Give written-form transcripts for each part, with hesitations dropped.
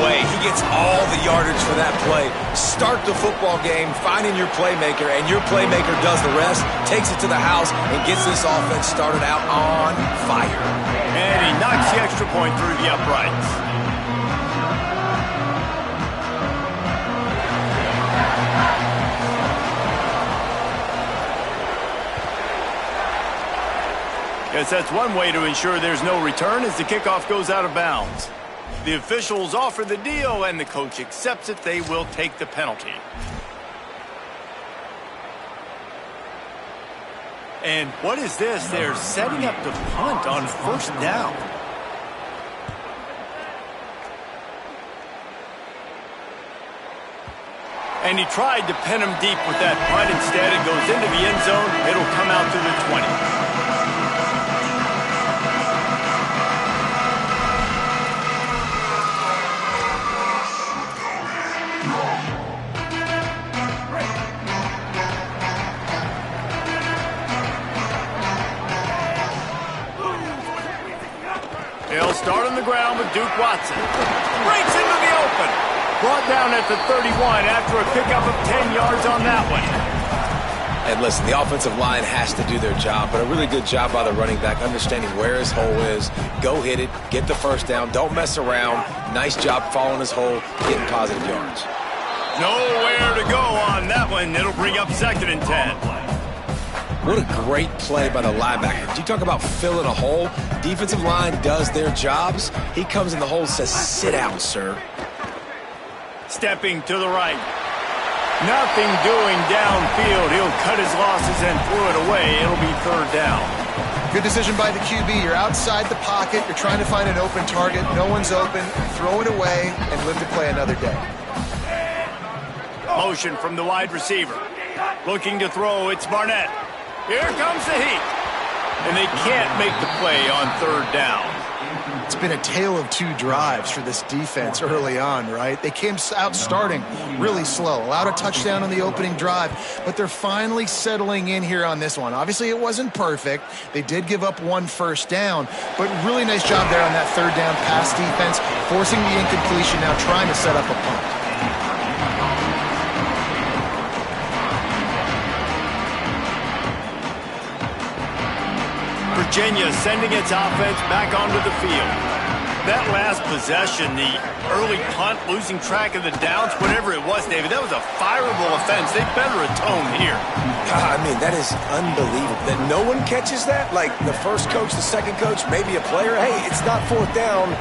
way. He gets all the yardage for that play. Start the football game, finding your playmaker, and your playmaker does the rest, takes it to the house, and gets this offense started out on fire. And he knocks the extra point through the uprights. Guess that's one way to ensure there's no return as the kickoff goes out of bounds. The officials offer the deal, and the coach accepts it. They will take the penalty. And what is this? They're setting up the punt on first down. And he tried to pin him deep with that punt. Instead, it goes into the end zone. It'll come out to the 20. They'll start on the ground with Duke Watson. Breaks into the open. Brought down at the 31 after a pickup of 10 yards on that one. And listen, the offensive line has to do their job, but a really good job by the running back, understanding where his hole is. Go hit it, get the first down, don't mess around. Nice job following his hole, getting positive yards. Nowhere to go on that one. It'll bring up 2nd and 10. What a great play by the linebacker. You talk about filling a hole. Defensive line does their jobs. He comes in the hole and says, sit down, sir. Stepping to the right. Nothing doing downfield. He'll cut his losses and throw it away. It'll be 3rd down. Good decision by the QB. You're outside the pocket. You're trying to find an open target. No one's open. Throw it away and live to play another day. Motion from the wide receiver. Looking to throw. It's Barnett. Here comes the heat. And they can't make the play on 3rd down. It's been a tale of 2 drives for this defense early on, right? They came out starting really slow, allowed a touchdown on the opening drive, but they're finally settling in here on this one. Obviously, it wasn't perfect. They did give up 1 first down, but really nice job there on that 3rd down pass defense, forcing the incompletion, now trying to set up a punt. Virginia sending its offense back onto the field. That last possession, the early punt, losing track of the downs, whatever it was, David, that was a fireable offense. They better atone here. God, I mean, that is unbelievable. That no one catches that? Like the first coach, the second coach, maybe a player. Hey, it's not 4th down,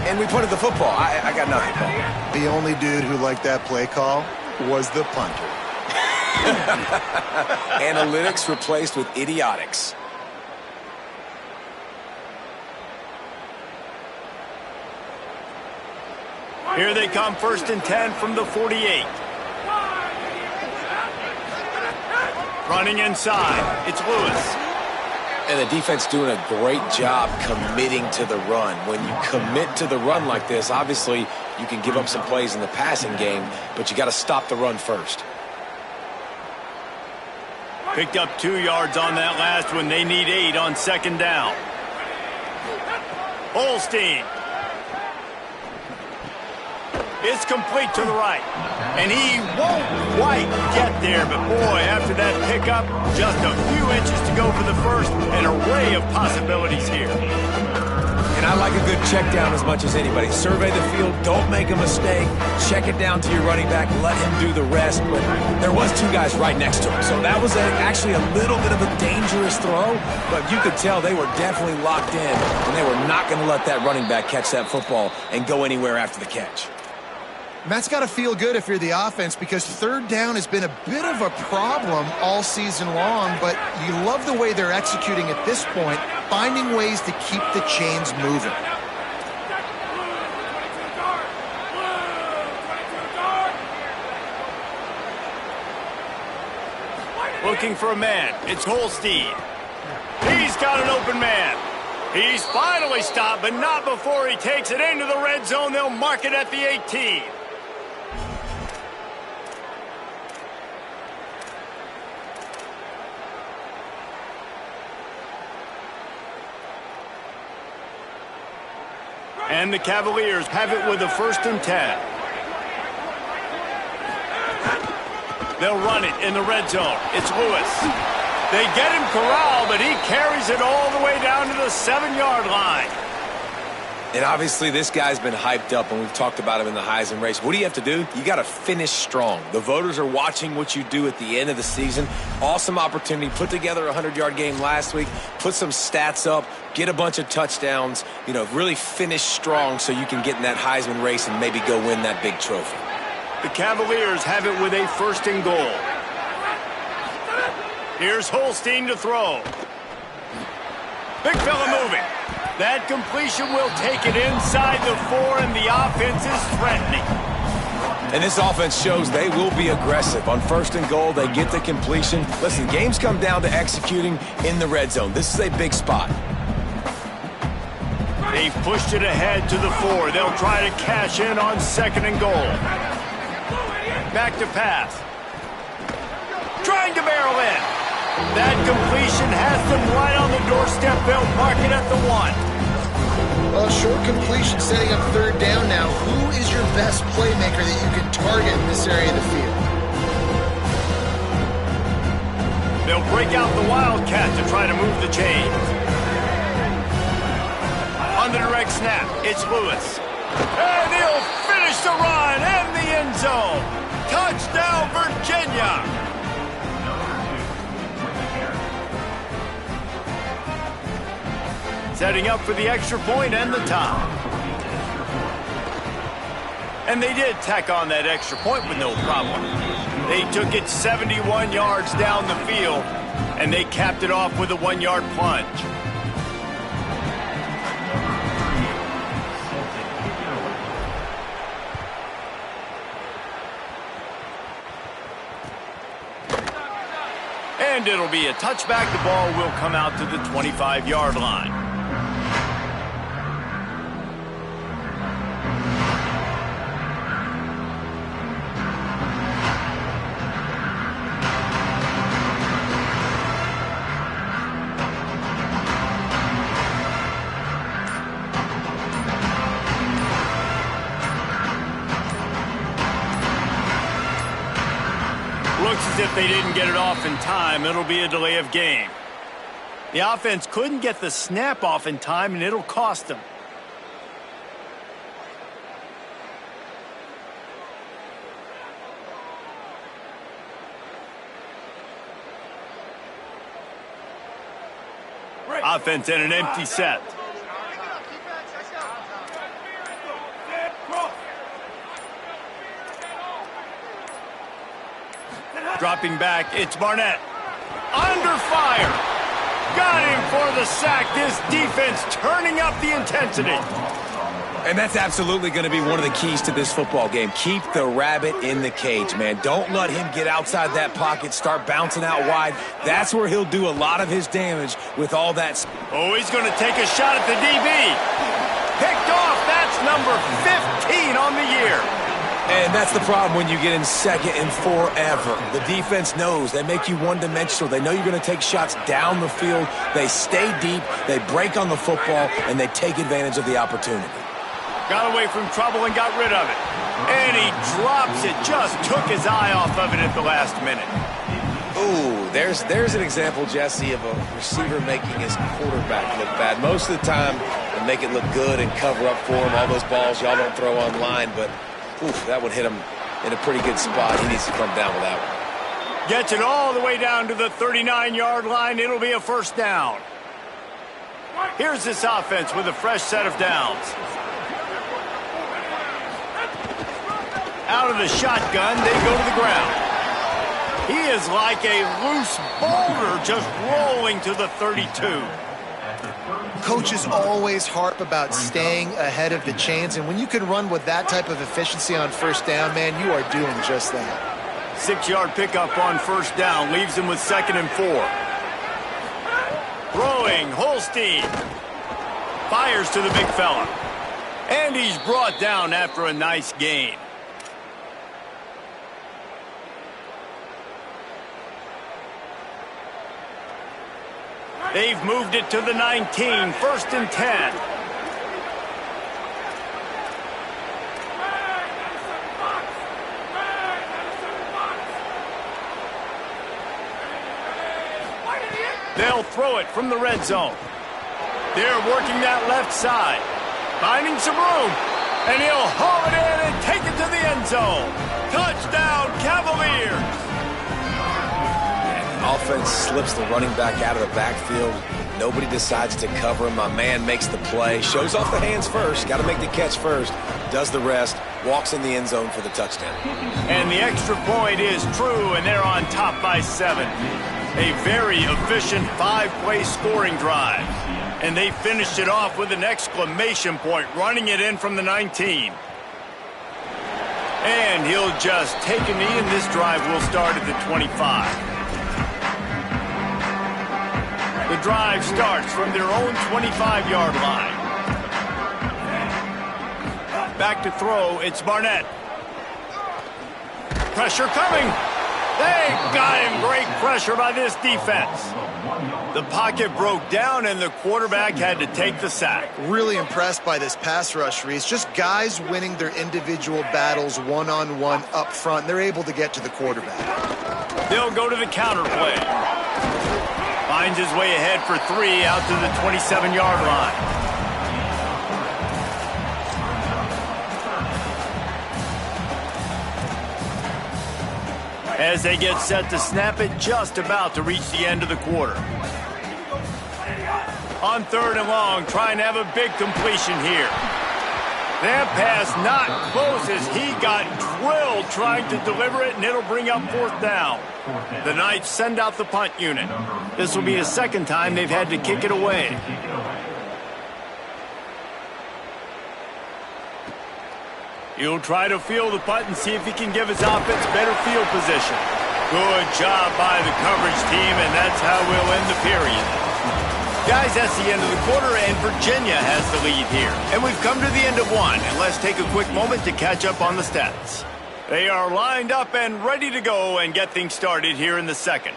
and we punted the football. I got nothing, Paul. The only dude who liked that play call was the punter. Analytics replaced with idiotics. Here they come, 1st and 10 from the 48. Running inside, it's Lewis. And the defense doing a great job committing to the run. When you commit to the run like this, obviously you can give up some plays in the passing game, but you got to stop the run first. Picked up 2 yards on that last one. They need 8 on 2nd down. Holstein. It's complete to the right. And he won't quite get there, but boy, after that pickup, just a few inches to go for the first. An array of possibilities here. And I like a good check down as much as anybody. Survey the field, don't make a mistake, check it down to your running back, let him do the rest. But there was 2 guys right next to him, so that was actually a little bit of a dangerous throw, but you could tell they were definitely locked in, and they were not going to let that running back catch that football and go anywhere after the catch. And that's got to feel good if you're the offense, because 3rd down has been a bit of a problem all season long, but you love the way they're executing at this point, finding ways to keep the chains moving. Looking for a man. It's Holstein. He's got an open man. He's finally stopped, but not before he takes it into the red zone. They'll mark it at the 18. And the Cavaliers have it with a 1st and 10. They'll run it in the red zone. It's Lewis. They get him corralled, but he carries it all the way down to the 7-yard line. And obviously this guy's been hyped up, and we've talked about him in the Heisman race. What do you have to do? You got to finish strong. The voters are watching what you do at the end of the season. Awesome opportunity. Put together a 100-yard game last week. Put some stats up. Get a bunch of touchdowns. You know, really finish strong so you can get in that Heisman race and maybe go win that big trophy. The Cavaliers have it with a 1st and goal. Here's Holstein to throw. Big fella moving. That completion will take it inside the 4, and the offense is threatening. And this offense shows they will be aggressive. On 1st and goal, they get the completion. Listen, games come down to executing in the red zone. This is a big spot. They've pushed it ahead to the 4. They'll try to cash in on 2nd and goal. Back to pass. Trying to barrel in. That completion has them right on the doorstep. They'll mark it at the 1. Well, short completion setting up 3rd down now. Who is your best playmaker that you can target in this area of the field? They'll break out the Wildcat to try to move the chains. On the direct snap, it's Lewis. And he'll finish the run and the end zone. Touchdown, Virginia! Setting up for the extra point and the tie. And they did tack on that extra point with no problem. They took it 71 yards down the field, and they capped it off with a 1-yard plunge. And it'll be a touchback. The ball will come out to the 25-yard line. Looks as if they didn't get it off in time. It'll be a delay of game. The offense couldn't get the snap off in time, and it'll cost them. Offense in an empty set. Dropping back, it's Barnett. Under fire. Got him for the sack. This defense turning up the intensity. And that's absolutely going to be one of the keys to this football game. Keep the rabbit in the cage, man. Don't let him get outside that pocket, start bouncing out wide. That's where he'll do a lot of his damage with all that. Oh, he's going to take a shot at the DB. Picked off. That's number 15 on the year. And that's the problem when you get in 2nd and forever. The defense knows. They make you one-dimensional. They know you're going to take shots down the field. They stay deep. They break on the football, and they take advantage of the opportunity. Got away from trouble and got rid of it. And he drops it. Just took his eye off of it at the last minute. Ooh, there's an example, Jesse, of a receiver making his quarterback look bad. Most of the time, they make it look good and cover up for him. All those balls y'all don't throw online, but oof, that would hit him in a pretty good spot. He needs to come down with that one. Gets it all the way down to the 39-yard line. It'll be a 1st down. Here's this offense with a fresh set of downs. Out of the shotgun, they go to the ground. He is like a loose boulder just rolling to the 32. Coaches always harp about staying ahead of the chains, and when you can run with that type of efficiency on 1st down, man, you are doing just that. 6-yard pickup on 1st down leaves him with 2nd and 4. Throwing, Holstein. Fires to the big fella. And he's brought down after a nice gain. They've moved it to the 19, 1st and 10. They'll throw it from the red zone. They're working that left side. Finding some room. And he'll haul it in and take it to the end zone. Touchdown, Cavaliers! Offense slips the running back out of the backfield. Nobody decides to cover him. My man makes the play. Shows off the hands first. Got to make the catch first. Does the rest. Walks in the end zone for the touchdown. And the extra point is true, and they're on top by 7. A very efficient 5-play scoring drive. And they finished it off with an exclamation point, running it in from the 19. And he'll just take a knee, and this drive will start at the 25. The drive starts from their own 25-yard line. Back to throw, it's Barnett. Pressure coming. They got him. Great pressure by this defense. The pocket broke down, and the quarterback had to take the sack. Really impressed by this pass rush, Reese. Just guys winning their individual battles one-on-one up front. They're able to get to the quarterback. They'll go to the counter play. Finds his way ahead for 3 out to the 27-yard line. As they get set to snap it, just about to reach the end of the quarter. On 3rd and long, trying to have a big completion here. That pass not close as he got drilled trying to deliver it, and it'll bring up 4th down. The Knights send out the punt unit. This will be the 2nd time they've had to kick it away. He'll try to field the punt and see if he can give his offense better field position. Good job by the coverage team, and that's how we'll end the period. Guys, that's the end of the quarter, and Virginia has the lead here. And we've come to the end of one, and let's take a quick moment to catch up on the stats. They are lined up and ready to go and get things started here in the 2nd.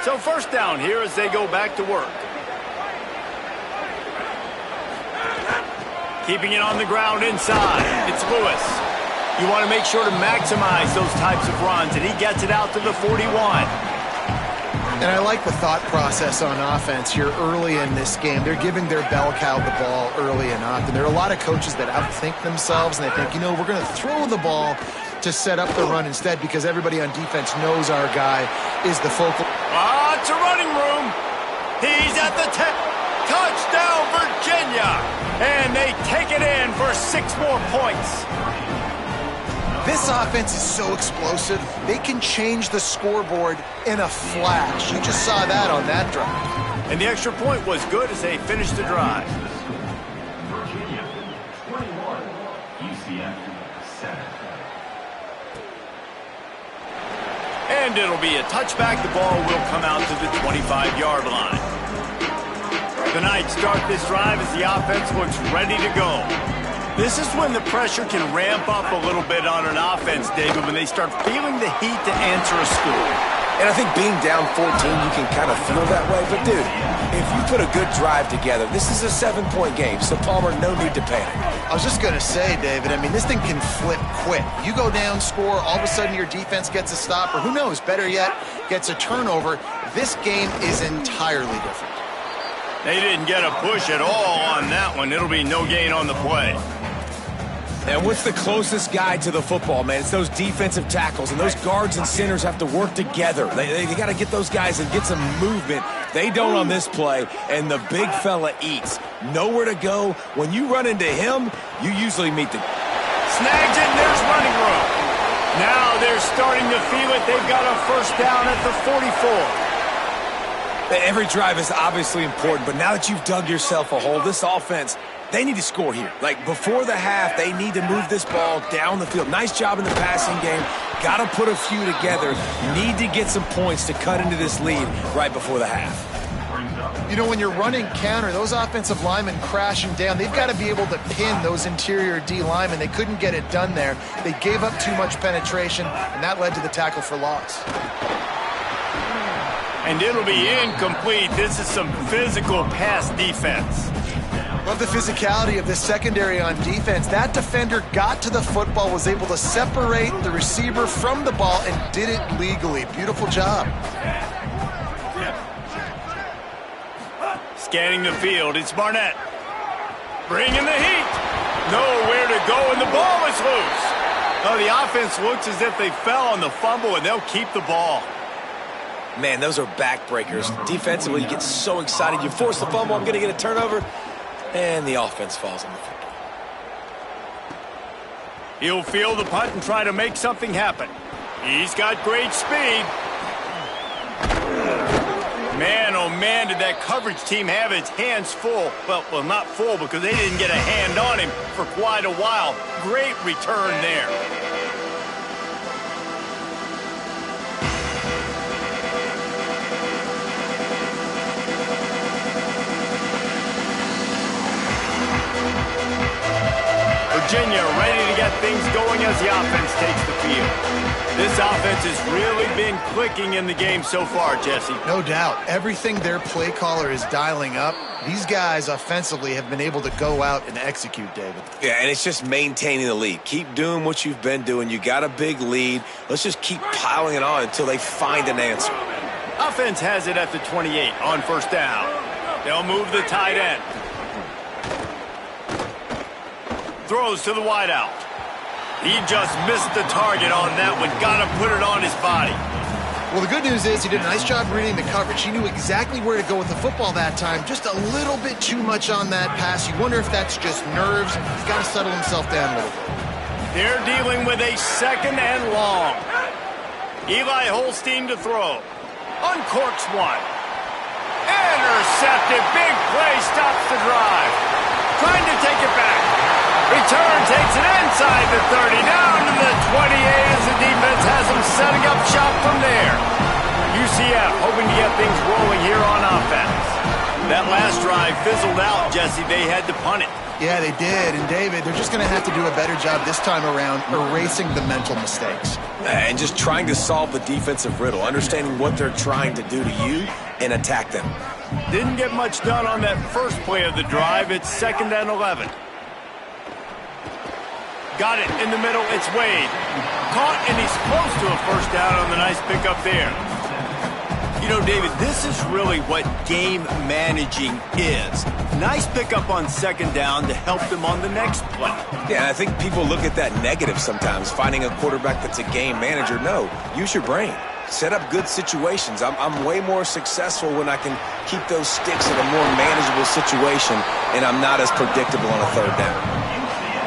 So 1st down here as they go back to work. Keeping it on the ground inside. It's Lewis. You want to make sure to maximize those types of runs, and he gets it out to the 41. And I like the thought process on offense here early in this game. They're giving their bell cow the ball early and often. There are a lot of coaches that outthink themselves, and they think, you know, we're going to throw the ball to set up the run instead because everybody on defense knows our guy is the focal. It's a running room. He's at the 10. Touchdown, Virginia. And they take it in for 6 more points. This offense is so explosive, they can change the scoreboard in a flash. You just saw that on that drive. And the extra point was good as they finished the drive. Virginia, 21, UCF, 7. And it'll be a touchback. The ball will come out to the 25-yard line. The Knights start this drive as the offense looks ready to go. This is when the pressure can ramp up a little bit on an offense, David, when they start feeling the heat to answer a score. And I think being down 14, you can kind of feel that way. But, dude, if you put a good drive together, this is a 7-point game. So, Palmer, no need to panic. I was just going to say, David, I mean, this thing can flip quick. You go down, score, all of a sudden your defense gets a stop, or who knows, better yet, gets a turnover. This game is entirely different. They didn't get a push at all on that one. It'll be no gain on the play. And what's the closest guy to the football, man? It's those defensive tackles, and those guards and centers have to work together. They got to get those guys and get some movement. They don't on this play, and the big fella eats. Nowhere to go. When you run into him, you usually meet the... Snags it, and there's running room. Now they're starting to feel it. They've got a 1st down at the 44. Every drive is obviously important, but now that you've dug yourself a hole, this offense... They need to score here. Like, before the half, they need to move this ball down the field. Nice job in the passing game. Got to put a few together. Need to get some points to cut into this lead right before the half. You know, when you're running counter, those offensive linemen crashing down, they've got to be able to pin those interior D linemen. They couldn't get it done there. They gave up too much penetration, and that led to the tackle for loss. And it'll be incomplete. This is some physical pass defense. Love the physicality of this secondary on defense. That defender got to the football, was able to separate the receiver from the ball, and did it legally. Beautiful job. Scanning the field, it's Barnett. Bringing the heat. Nowhere to go, and the ball is loose. Oh, the offense looks as if they fell on the fumble, and they'll keep the ball. Man, those are backbreakers. Defensively, you get so excited. You force the fumble, I'm going to get a turnover, and the offense falls on the football. He'll field the punt and try to make something happen. He's got great speed. Man, oh man, did that coverage team have its hands full. Well, not full because they didn't get a hand on him for quite a while. Great return there. Virginia ready to get things going as the offense takes the field. This offense has really been clicking in the game so far, Jesse. No doubt. Everything their play caller is dialing up, these guys offensively have been able to go out and execute, David. Yeah, and it's just maintaining the lead. Keep doing what you've been doing. You got a big lead. Let's just keep piling it on until they find an answer. Offense has it at the 28 on first down. They'll move the tight end. Throws to the wideout. He just missed the target on that one. Got to put it on his body. Well, the good news is he did a nice job reading the coverage. He knew exactly where to go with the football that time. Just a little bit too much on that pass. You wonder if that's just nerves. He's got to settle himself down a little bit. They're dealing with a second and long. Eli Holstein to throw. Uncorks one. Intercepted. Big play stops the drive. Trying to take it back. Return takes it inside the 30, down to the 28 as the defense has them setting up shop from there. UCF hoping to get things rolling here on offense. That last drive fizzled out, Jesse. They had to punt it. Yeah, they did. And, David, they're just going to have to do a better job this time around erasing the mental mistakes. And just trying to solve the defensive riddle, understanding what they're trying to do to you and attack them. Didn't get much done on that first play of the drive. It's 2nd and 11. Got it in the middle. It's Wade. Caught, and he's close to a first down on the nice pickup there. You know, David, this is really what game managing is. Nice pickup on 2nd down to help them on the next play. Yeah, I think people look at that negative sometimes, finding a quarterback that's a game manager. No, use your brain. Set up good situations. I'm way more successful when I can keep those sticks in a more manageable situation, and I'm not as predictable on a 3rd down.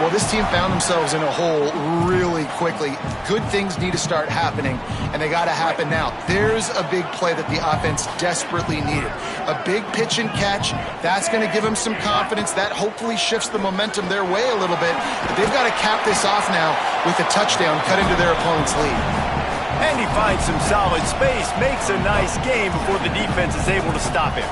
Well, this team found themselves in a hole really quickly. Good things need to start happening, and they got to happen now. There's a big play that the offense desperately needed. A big pitch and catch. That's going to give them some confidence. That hopefully shifts the momentum their way a little bit. But they've got to cap this off now with a touchdown cut into their opponent's lead. And he finds some solid space, makes a nice game before the defense is able to stop him.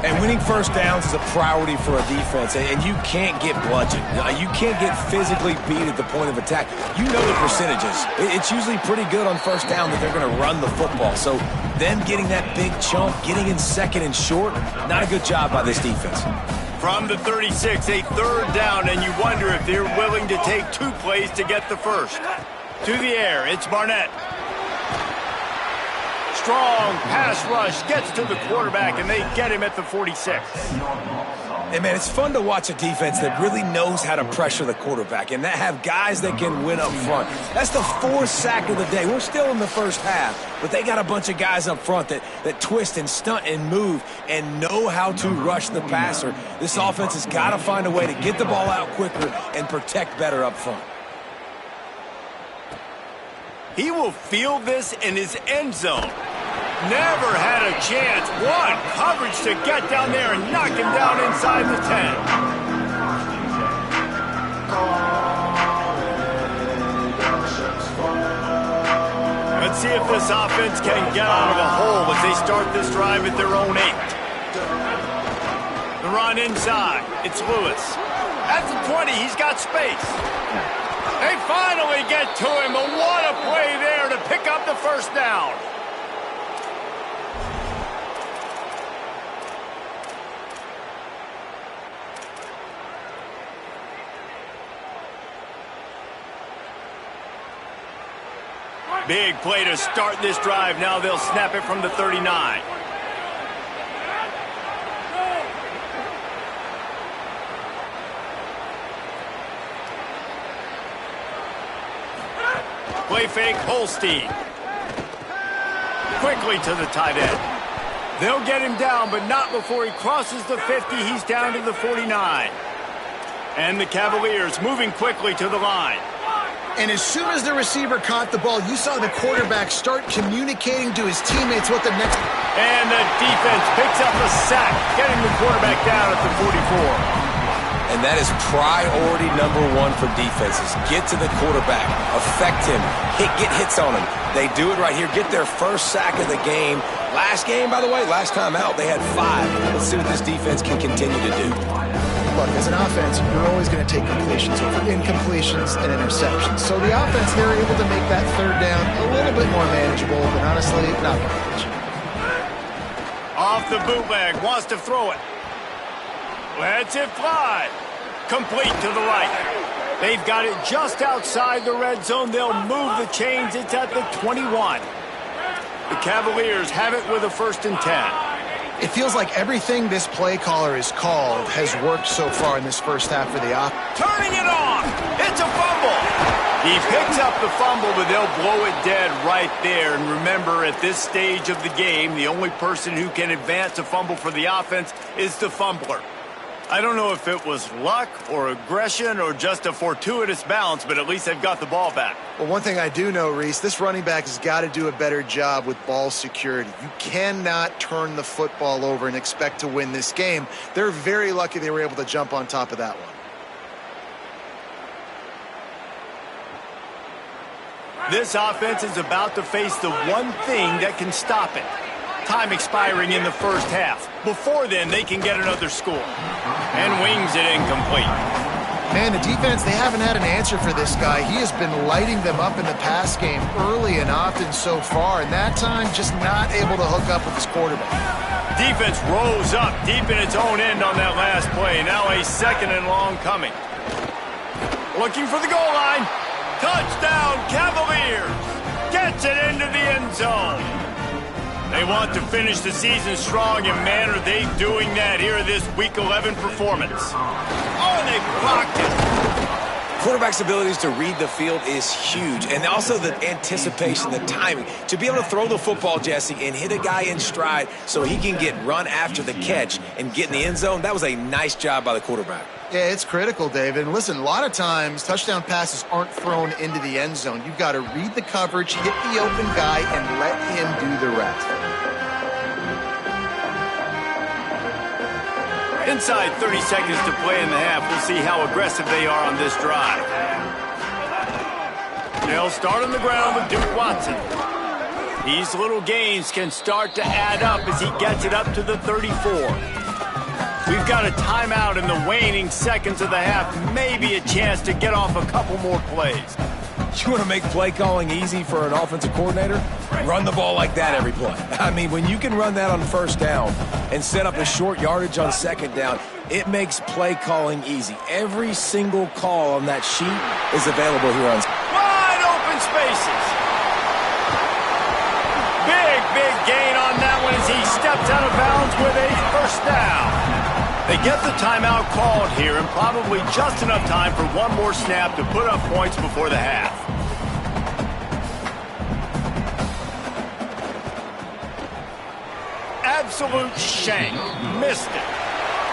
And winning first downs is a priority for a defense, and you can't get bludgeoned. You can't get physically beat at the point of attack. You know the percentages. It's usually pretty good on first down that they're going to run the football. So them getting that big chunk, getting in 2nd and short, not a good job by this defense. From the 36, a 3rd down, and you wonder if they're willing to take 2 plays to get the first. To the air, it's Barnett. Strong pass rush gets to the quarterback, and they get him at the 46. Hey, man, it's fun to watch a defense that really knows how to pressure the quarterback and that have guys that can win up front. That's the 4th sack of the day. We're still in the first half, but they got a bunch of guys up front that twist and stunt and move and know how to rush the passer. This offense has got to find a way to get the ball out quicker and protect better up front. He will field this in his end zone. Never had a chance. One coverage to get down there and knock him down inside the 10. Let's see if this offense can get out of a hole as they start this drive at their own 8. The run inside. It's Lewis. At the 20, he's got space. They finally get to him, but what a play there to pick up the first down. Big play to start this drive. Now they'll snap it from the 39. Play fake, Holstein. Quickly to the tight end. They'll get him down, but not before he crosses the 50. He's down to the 49. And the Cavaliers moving quickly to the line. And as soon as the receiver caught the ball, you saw the quarterback start communicating to his teammates what the next... And the defense picks up a sack, getting the quarterback down at the 44. And that is priority number one for defenses. Get to the quarterback, affect him, get hits on him. They do it right here, get their first sack of the game. Last game, by the way, last time out, they had 5. Let's see what this defense can continue to do. Look, as an offense, you're always going to take completions over incompletions and interceptions. So the offense, they're able to make that third down a little bit more manageable, but honestly, not very much. Off the bootleg, wants to throw it. Lets it fly. Complete to the right. They've got it just outside the red zone. They'll move the chains. It's at the 21. The Cavaliers have it with a 1st and 10. It feels like everything this play caller has called has worked so far in this first half for the offense. Turning it off. It's a fumble. He picks up the fumble, but they'll blow it dead right there. And remember, at this stage of the game, the only person who can advance a fumble for the offense is the fumbler. I don't know if it was luck or aggression or just a fortuitous bounce, but at least they've got the ball back. Well, one thing I do know, Reese, this running back has got to do a better job with ball security. You cannot turn the football over and expect to win this game. They're very lucky they were able to jump on top of that one. This offense is about to face the one thing that can stop it. Time expiring in the first half. Before then, they can get another score. And wings it incomplete. Man, the defense, they haven't had an answer for this guy. He has been lighting them up in the pass game early and often so far, and that time just not able to hook up with his quarterback. Defense rose up deep in its own end on that last play. Now a 2nd and long coming. Looking for the goal line. Touchdown, Cavaliers! Gets it into the end zone. They want to finish the season strong, and man, are they doing that here in this Week 11 performance. Oh, and they blocked it. Quarterback's abilities to read the field is huge, and also the anticipation, the timing. To be able to throw the football, Jesse, and hit a guy in stride so he can get run after the catch and get in the end zone, that was a nice job by the quarterback. Yeah, it's critical, David. And listen, a lot of times touchdown passes aren't thrown into the end zone. You've got to read the coverage, hit the open guy, and let him do the rest. Inside 30 seconds to play in the half. We'll see how aggressive they are on this drive. They'll start on the ground with Duke Watson. These little gains can start to add up as he gets it up to the 34. We've got a timeout in the waning seconds of the half. Maybe a chance to get off a couple more plays. You want to make play calling easy for an offensive coordinator? Run the ball like that every play. I mean, when you can run that on 1st down and set up a short yardage on 2nd down, it makes play calling easy. Every single call on that sheet is available here on... Wide open spaces. Big gain on that one as he steps out of bounds with a 1st down. They get the timeout called here, and probably just enough time for one more snap to put up points before the half. Absolute shank. Missed it.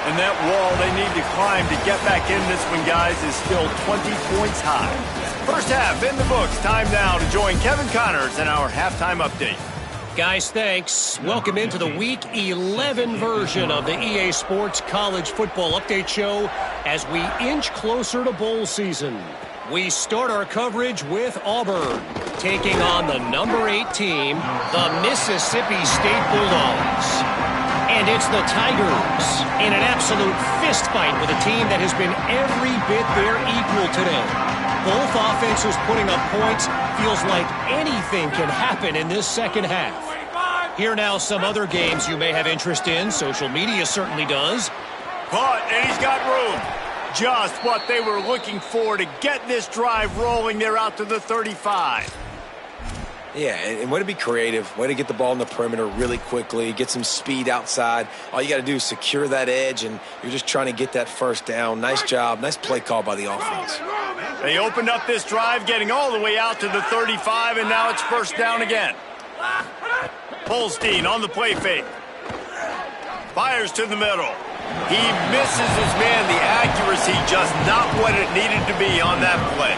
And that wall they need to climb to get back in this one, guys, is still 20 points high. First half in the books. Time now to join Kevin Connors in our halftime update. Guys, thanks. Welcome into the Week 11 version of the EA Sports College Football Update Show as we inch closer to bowl season. We start our coverage with Auburn, taking on the number 8 team, the Mississippi State Bulldogs. And it's the Tigers in an absolute fistfight with a team that has been every bit their equal today. Both offenses putting up points. Feels like anything can happen in this second half. Here now some other games you may have interest in. Social media certainly does. Caught, and he's got room. Just what they were looking for to get this drive rolling. They're out to the 35. Yeah, and way to be creative, way to get the ball in the perimeter really quickly, get some speed outside. All you got to do is secure that edge, and you're just trying to get that first down. Nice job, nice play call by the offense. They opened up this drive, getting all the way out to the 35, and now it's first down again. Holstein on the play fake. Fires to the middle. He misses his man. The accuracy just not what it needed to be on that play.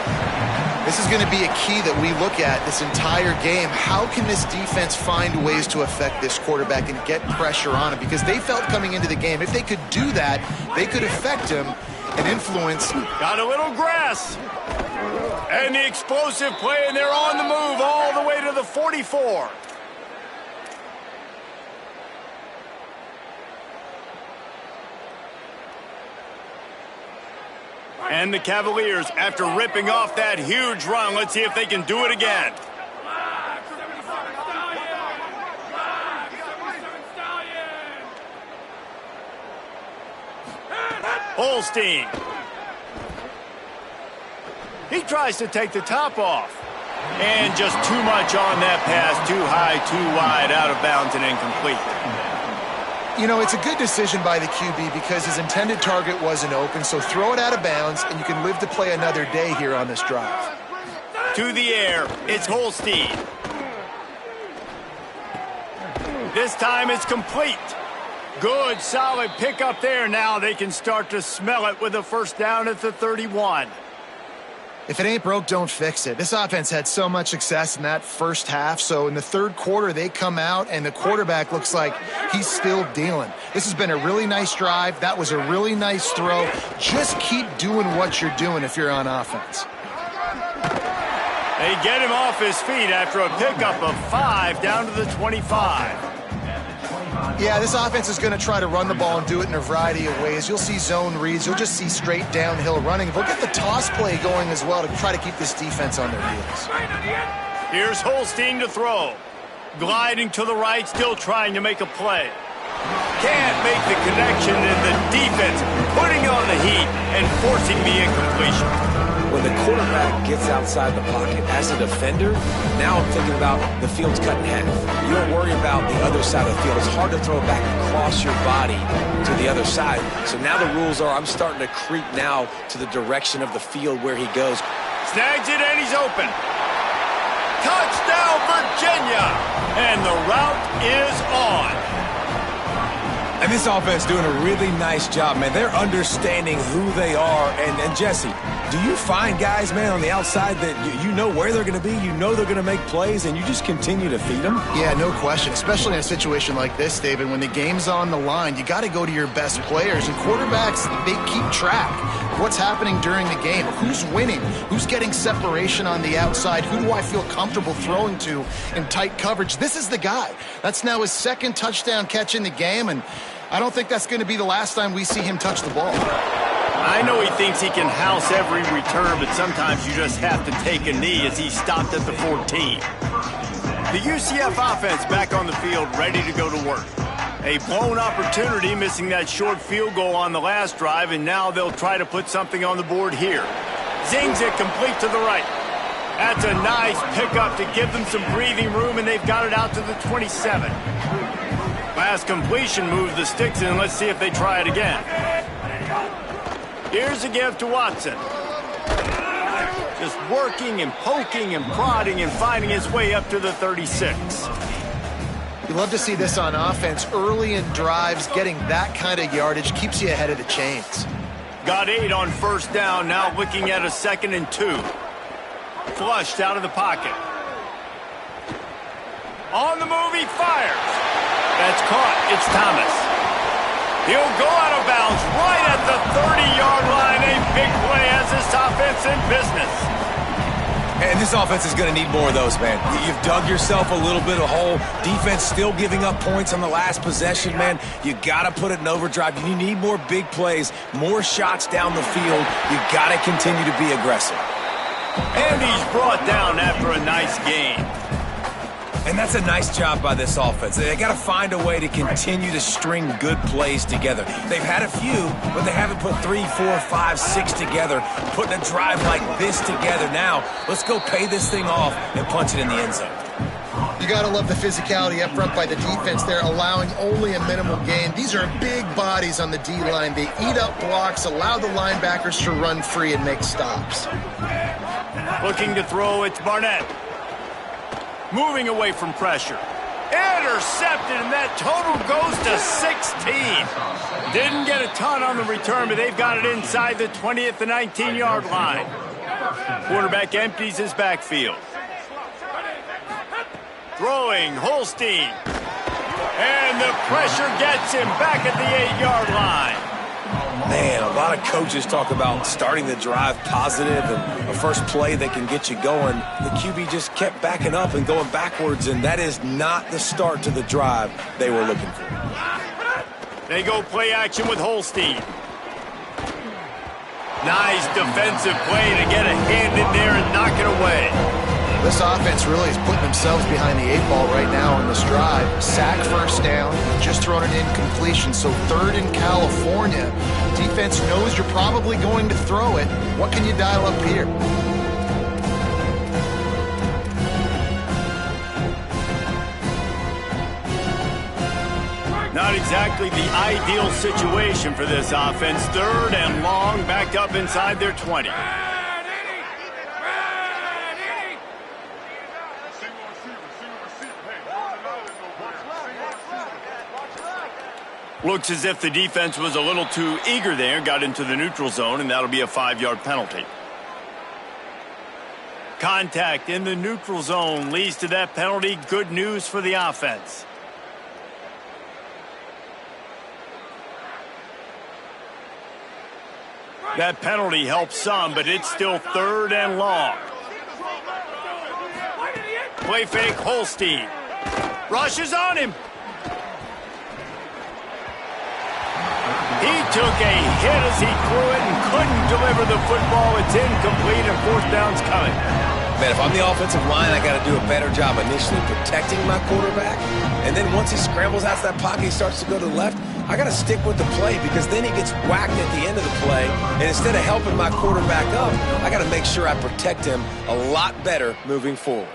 This is going to be a key that we look at this entire game. How can this defense find ways to affect this quarterback and get pressure on him? Because they felt coming into the game, if they could do that, they could affect him and influence. Got a little grass. And the explosive play, and they're on the move all the way to the 44. And the Cavaliers, after ripping off that huge run, let's see if they can do it again. Holstein. He tries to take the top off. And just too much on that pass. Too high, too wide, out of bounds, and incomplete. You know, it's a good decision by the QB because his intended target wasn't open, so throw it out of bounds, and you can live to play another day here on this drive. To the air, it's Holstein. This time it's complete. Good, solid pickup there. Now they can start to smell it with a first down at the 31. If it ain't broke, don't fix it. This offense had so much success in that first half, so in the third quarter, they come out, and the quarterback looks like he's still dealing. This has been a really nice drive. That was a really nice throw. Just keep doing what you're doing if you're on offense. They get him off his feet after a pickup of 5 down to the 25. Yeah, this offense is going to try to run the ball and do it in a variety of ways. You'll see zone reads. You'll just see straight downhill running. They'll get the toss play going as well to try to keep this defense on their heels. Here's Holstein to throw. Gliding to the right, still trying to make a play. Can't make the connection, and the defense putting on the heat and forcing the incompletion. When the quarterback gets outside the pocket as a defender, now I'm thinking about the field's cut in half. You don't worry about the other side of the field. It's hard to throw it back across your body to the other side. So now the rules are I'm starting to creep now to the direction of the field where he goes. Snags it, and he's open. Touchdown, Virginia! And the route is on. And this offense doing a really nice job, man. They're understanding who they are. And Jesse, do you find guys, man, on the outside that you know where they're going to be, you know they're going to make plays, and you just continue to feed them? Yeah, no question, especially in a situation like this, David. When the game's on the line, you got to go to your best players. And quarterbacks, they keep track of what's happening during the game. Who's winning? Who's getting separation on the outside? Who do I feel comfortable throwing to in tight coverage? This is the guy. That's now his second touchdown catch in the game, and I don't think that's going to be the last time we see him touch the ball. I know he thinks he can house every return, but sometimes you just have to take a knee as he stopped at the 14. The UCF offense back on the field, ready to go to work. A blown opportunity, missing that short field goal on the last drive, and now they'll try to put something on the board here. Zings it complete to the right. That's a nice pickup to give them some breathing room, and they've got it out to the 27. Last completion moves the sticks in. Let's see if they try it again. Here's a give to Watson. Just working and poking and prodding and finding his way up to the 36. You love to see this on offense. Early in drives, getting that kind of yardage keeps you ahead of the chains. Got 8 on first down, now looking at a 2nd and 2. Flushed out of the pocket. On the move, he fires. That's caught. It's Thomas. He'll go out of bounds right at the 30-yard line. A big play as this offense in business. And this offense is going to need more of those, man. You've dug yourself a little bit of hole. Defense still giving up points on the last possession, man. You got to put it in overdrive. You need more big plays, more shots down the field. You got to continue to be aggressive. And he's brought down after a nice game. And that's a nice job by this offense. They got to find a way to continue to string good plays together. They've had a few, but they haven't put 3, 4, 5, 6 together. Putting a drive like this together now, let's go pay this thing off and punch it in the end zone. You got to love the physicality up front by the defense there, allowing only a minimal gain. These are big bodies on the D-line. They eat up blocks, allow the linebackers to run free and make stops. Looking to throw, it's Barnett. Moving away from pressure. Intercepted, and that total goes to 16. Didn't get a ton on the return, but they've got it inside the 20 at the 19-yard line. Quarterback empties his backfield. Throwing, Holstein. And the pressure gets him back at the 8-yard line. Man, a lot of coaches talk about starting the drive positive and a first play that can get you going. The QB just kept backing up and going backwards, and that is not the start to the drive they were looking for. They go play action with Holstein. Nice defensive play to get a hand in there and knock it away. This offense really is putting themselves behind the 8-ball right now on this drive. Sack first down, just thrown an incompletion, so third in California. Defense knows you're probably going to throw it. What can you dial up here? Not exactly the ideal situation for this offense. Third and long, backed up inside their 20. Looks as if the defense was a little too eager there, got into the neutral zone, and that'll be a 5-yard penalty. Contact in the neutral zone leads to that penalty. Good news for the offense. That penalty helps some, but it's still third and long. Play fake, Holstein. Rushes on him. He took a hit as he threw it and couldn't deliver the football. It's incomplete and fourth down's coming. Man, if I'm the offensive line, I got to do a better job initially protecting my quarterback. And then once he scrambles out of that pocket, he starts to go to the left, I got to stick with the play because then he gets whacked at the end of the play. And instead of helping my quarterback up, I got to make sure I protect him a lot better moving forward.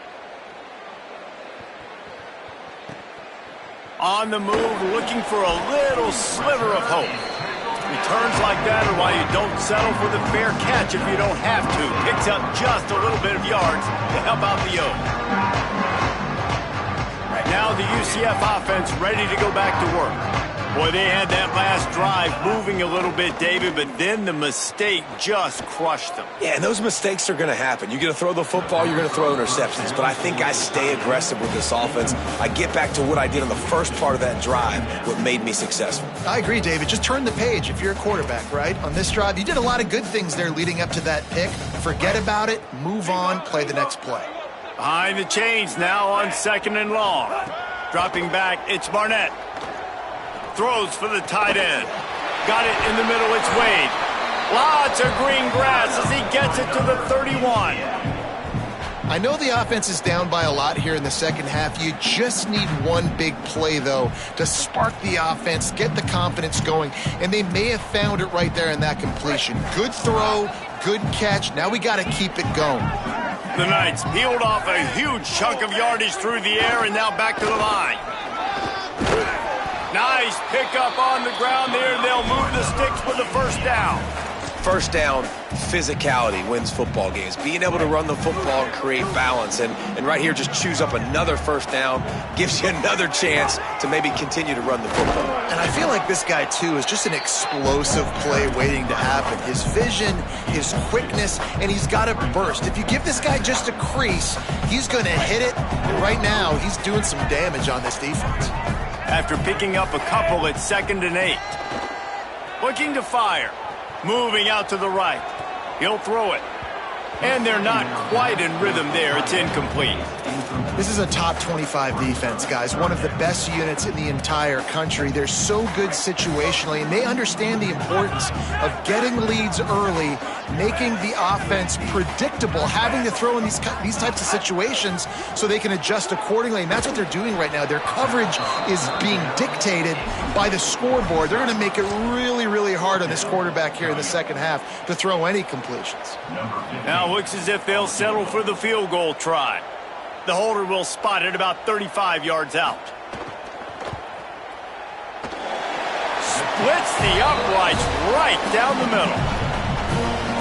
On the move, looking for a little sliver of hope. Returns like that are why you don't settle for the fair catch if you don't have to. Picks up just a little bit of yards to help out the O. Now the UCF offense ready to go back to work. Boy, they had that last drive moving a little bit, David, but then the mistake just crushed them. Yeah, and those mistakes are going to happen. You're going to throw the football, you're going to throw interceptions, but I think I stay aggressive with this offense. I get back to what I did on the first part of that drive, what made me successful. I agree, David. Just turn the page if you're a quarterback, right? On this drive, you did a lot of good things there leading up to that pick. Forget about it, move on, play the next play. Behind the chains now on second and long. Dropping back, it's Barnett. Throws for the tight end. Got it in the middle, it's Wade. Lots of green grass as he gets it to the 31. I know the offense is down by a lot here in the second half. You just need one big play, though, to spark the offense, get the confidence going, and they may have found it right there in that completion. Good throw, good catch. Now we got to keep it going. The Knights peeled off a huge chunk of yardage through the air and now back to the line. Nice pickup on the ground there. They'll move the sticks with the first down. First down, physicality wins football games. Being able to run the football and create balance. And right here, just choose up another first down, gives you another chance to maybe continue to run the football. And I feel like this guy, too, is just an explosive play waiting to happen. His vision, his quickness, and he's got to burst. If you give this guy just a crease, he's going to hit it. And right now, he's doing some damage on this defense. After picking up a couple at 2nd and 8. Looking to fire. Moving out to the right. He'll throw it. And they're not quite in rhythm there. It's incomplete. This is a top 25 defense, guys. One of the best units in the entire country. They're so good situationally, and they understand the importance of getting leads early, making the offense predictable, having to throw in these types of situations so they can adjust accordingly. And that's what they're doing right now. Their coverage is being dictated by the scoreboard. They're going to make it really, really hard on this quarterback here in the second half to throw any completions. Now looks as if they'll settle for the field goal try. The holder will spot it about 35 yards out. Splits the uprights right down the middle.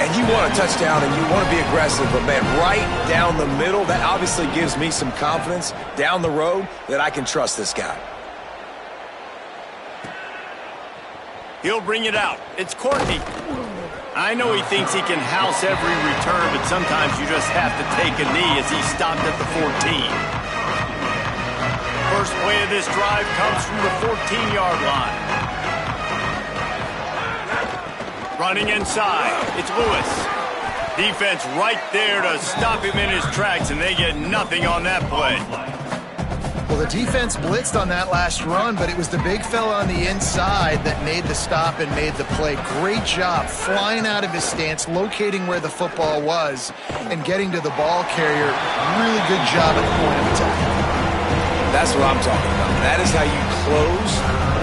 And you want a touchdown and you want to be aggressive, but man, right down the middle, that obviously gives me some confidence down the road that I can trust this guy. He'll bring it out. It's Courtney. I know he thinks he can house every return, but sometimes you just have to take a knee as he stopped at the 14. First play of this drive comes from the 14-yard line. Running inside, it's Lewis. Defense right there to stop him in his tracks, and they get nothing on that play. Well, the defense blitzed on that last run, but it was the big fella on the inside that made the stop and made the play. Great job flying out of his stance, locating where the football was, and getting to the ball carrier. Really good job at the point of attack. That's what I'm talking about. That is how you close,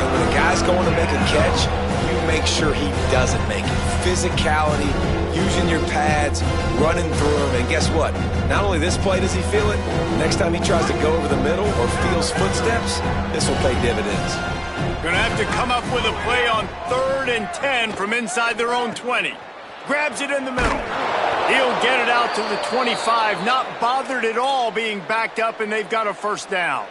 and when a guy's going to make a catch, you make sure he doesn't make it. Physicality, using your pads, running through them, and guess what? Not only this play does he feel it, next time he tries to go over the middle or feels footsteps, this will pay dividends. Gonna have to come up with a play on 3rd and 10 from inside their own 20. Grabs it in the middle. He'll get it out to the 25, not bothered at all being backed up, and they've got a first down.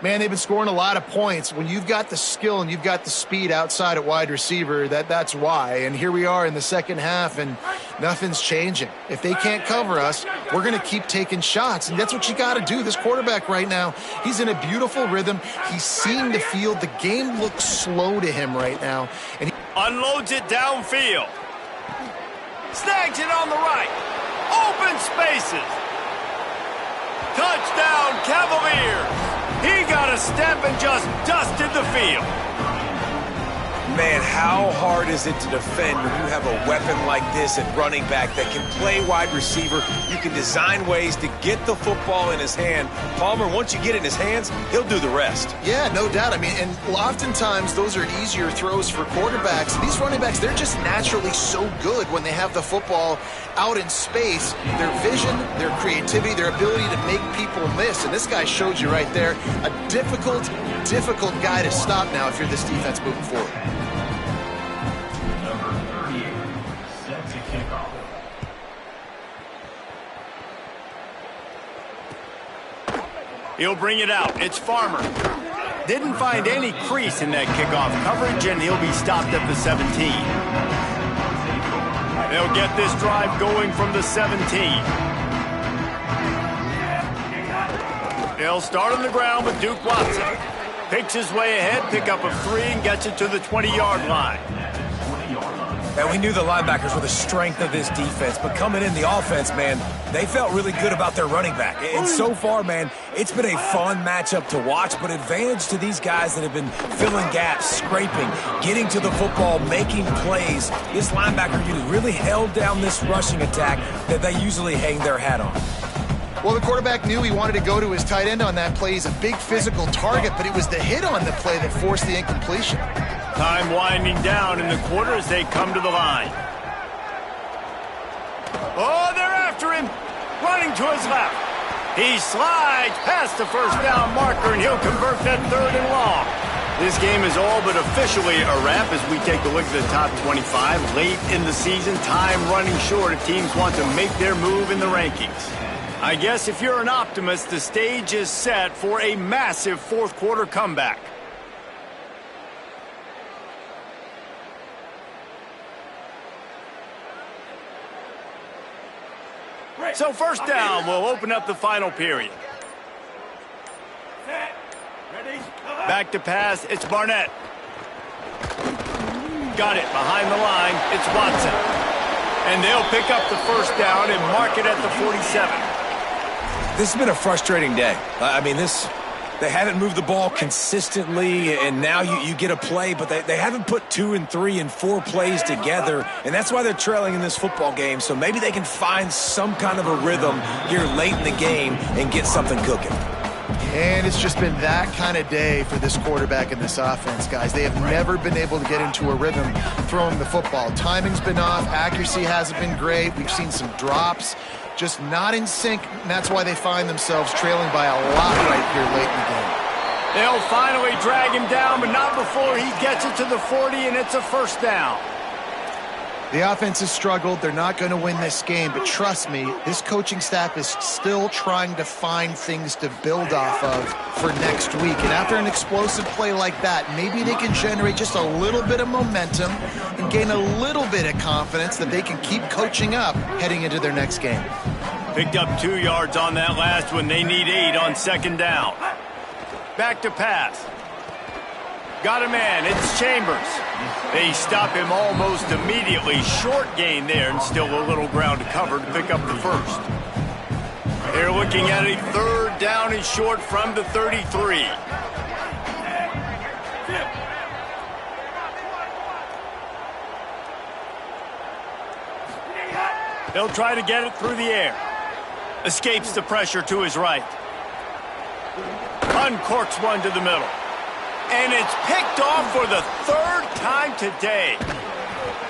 Man, they've been scoring a lot of points. When you've got the skill and you've got the speed outside at wide receiver, that's why. And here we are in the second half, and nothing's changing. If they can't cover us, we're going to keep taking shots, and that's what you got to do. This quarterback right now, he's in a beautiful rhythm. He's seeing the field. The game looks slow to him right now. And he unloads it downfield. Snags it on the right. Open spaces. Touchdown, Cavaliers. He got a step and just dusted the field. Man, how hard is it to defend when you have a weapon like this at running back that can play wide receiver? You can design ways to get the football in his hand. Palmer, once you get it in his hands, he'll do the rest. Yeah, no doubt. I mean, and oftentimes those are easier throws for quarterbacks. These running backs, they're just naturally so good when they have the football out in space. Their vision, their creativity, their ability to make people miss. And this guy showed you right there, a difficult guy to stop now if you're this defense moving forward. Number 38, set to kick off. He'll bring it out. It's Farmer. Didn't find any crease in that kickoff coverage, and he'll be stopped at the 17. They'll get this drive going from the 17. They'll start on the ground with Duke Watson. Picks his way ahead, pick up of 3, and gets it to the 20-yard line. And we knew the linebackers were the strength of this defense, but coming in the offense, man, they felt really good about their running back. And so far, man, it's been a fun matchup to watch, but advantage to these guys that have been filling gaps, scraping, getting to the football, making plays. This linebacker unit really held down this rushing attack that they usually hang their hat on. Well, the quarterback knew he wanted to go to his tight end on that play. He's a big physical target, but it was the hit on the play that forced the incompletion. Time winding down in the quarter as they come to the line. Oh, they're after him. Running to his left. He slides past the first down marker, and he'll convert that 3rd and long. This game is all but officially a wrap as we take a look at the top 25. Late in the season, time running short if teams want to make their move in the rankings. I guess if you're an optimist, the stage is set for a massive fourth-quarter comeback. So first down will open up the final period. Back to pass, it's Barnett. Got it behind the line, it's Watson. And they'll pick up the first down and mark it at the 47. This has been a frustrating day. I mean, they haven't moved the ball consistently, and now you get a play, but they haven't put 2 and 3 and 4 plays together, and that's why they're trailing in this football game. So maybe they can find some kind of a rhythm here late in the game and get something cooking. And it's just been that kind of day for this quarterback and this offense, guys. They have never been able to get into a rhythm throwing the football. Timing's been off. Accuracy hasn't been great. We've seen some drops. just not in sync, and that's why they find themselves trailing by a lot right here late in the game. They'll finally drag him down, but not before he gets it to the 40, and it's a first down. The offense has struggled. They're not going to win this game, but trust me, this coaching staff is still trying to find things to build off of for next week. And after an explosive play like that, maybe they can generate just a little bit of momentum and gain a little bit of confidence that they can keep coaching up heading into their next game. Picked up 2 yards on that last one. They need 8 on second down. Back to pass. Got a man. It's Chambers. They stop him almost immediately. Short gain there, and still a little ground to cover to pick up the first. They're looking at a third down and short from the 33. They'll try to get it through the air. Escapes the pressure to his right. Uncorks one to the middle. And it's picked off for the third time today.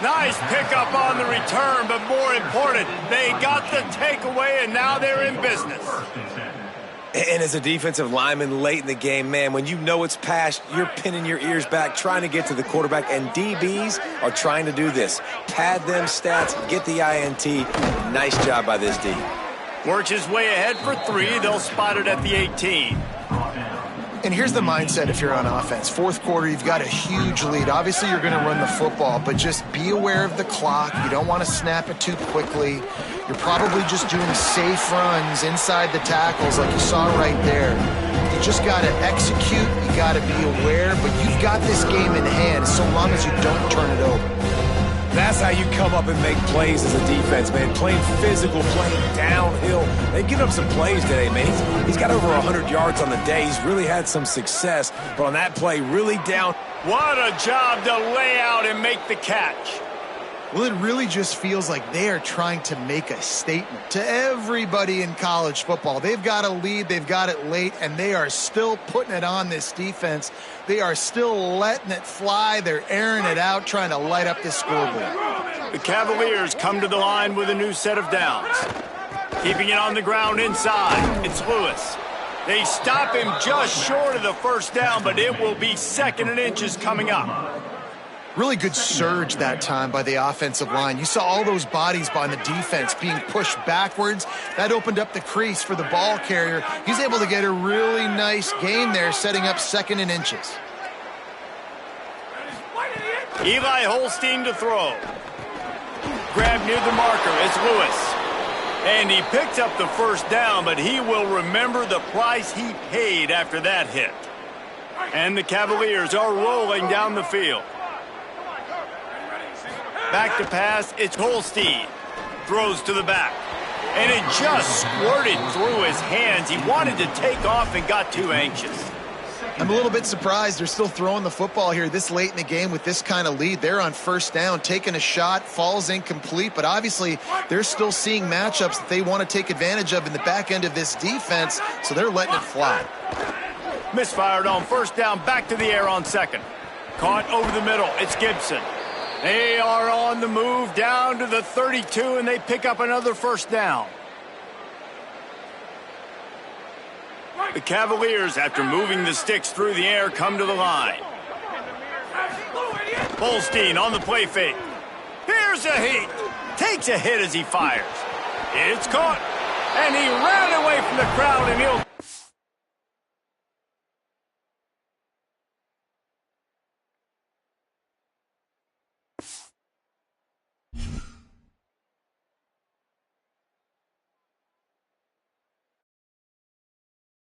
Nice pickup on the return, but more important, they got the takeaway, and now they're in business. And as a defensive lineman late in the game, man, when you know it's past, you're pinning your ears back, trying to get to the quarterback, and DBs are trying to do this. Pad them stats, get the INT. Nice job by this D. Works his way ahead for 3. They'll spot it at the 18. And here's the mindset if you're on offense. Fourth quarter, you've got a huge lead. Obviously, you're going to run the football, but just be aware of the clock. You don't want to snap it too quickly. You're probably just doing safe runs inside the tackles like you saw right there. You just got to execute. You got to be aware, but you've got this game in hand so long as you don't turn it over. That's how you come up and make plays as a defense, man. Playing physical, playing downhill. They've given up some plays today, man. He's got over 100 yards on the day. He's really had some success. But on that play, really down. What a job to lay out and make the catch. Well, it really just feels like they are trying to make a statement to everybody in college football. They've got a lead, they've got it late, and they are still putting it on this defense. They are still letting it fly. They're airing it out, trying to light up this scoreboard. The Cavaliers come to the line with a new set of downs. Keeping it on the ground inside, it's Lewis. They stop him just short of the first down, but it will be 2nd and inches coming up. Really good surge that time by the offensive line. You saw all those bodies by the defense being pushed backwards. That opened up the crease for the ball carrier. He's able to get a really nice gain there, setting up 2nd and inches. Eli Holstein to throw. Grab near the marker. It's Lewis. And he picked up the first down, but he will remember the price he paid after that hit. And the Cavaliers are rolling down the field. Back to pass, it's Holstein. Throws to the back. And it just squirted through his hands. He wanted to take off and got too anxious. I'm a little bit surprised they're still throwing the football here this late in the game with this kind of lead. They're on first down, taking a shot, falls incomplete, but obviously they're still seeing matchups that they want to take advantage of in the back end of this defense, so they're letting it fly. Misfired on first down, back to the air on 2nd. Caught over the middle, it's Gibson. They are on the move down to the 32, and they pick up another first down. The Cavaliers, after moving the sticks through the air, come to the line. Holstein on the play fake. Here's a heat. Takes a hit as he fires. It's caught. And he ran away from the crowd, and he'll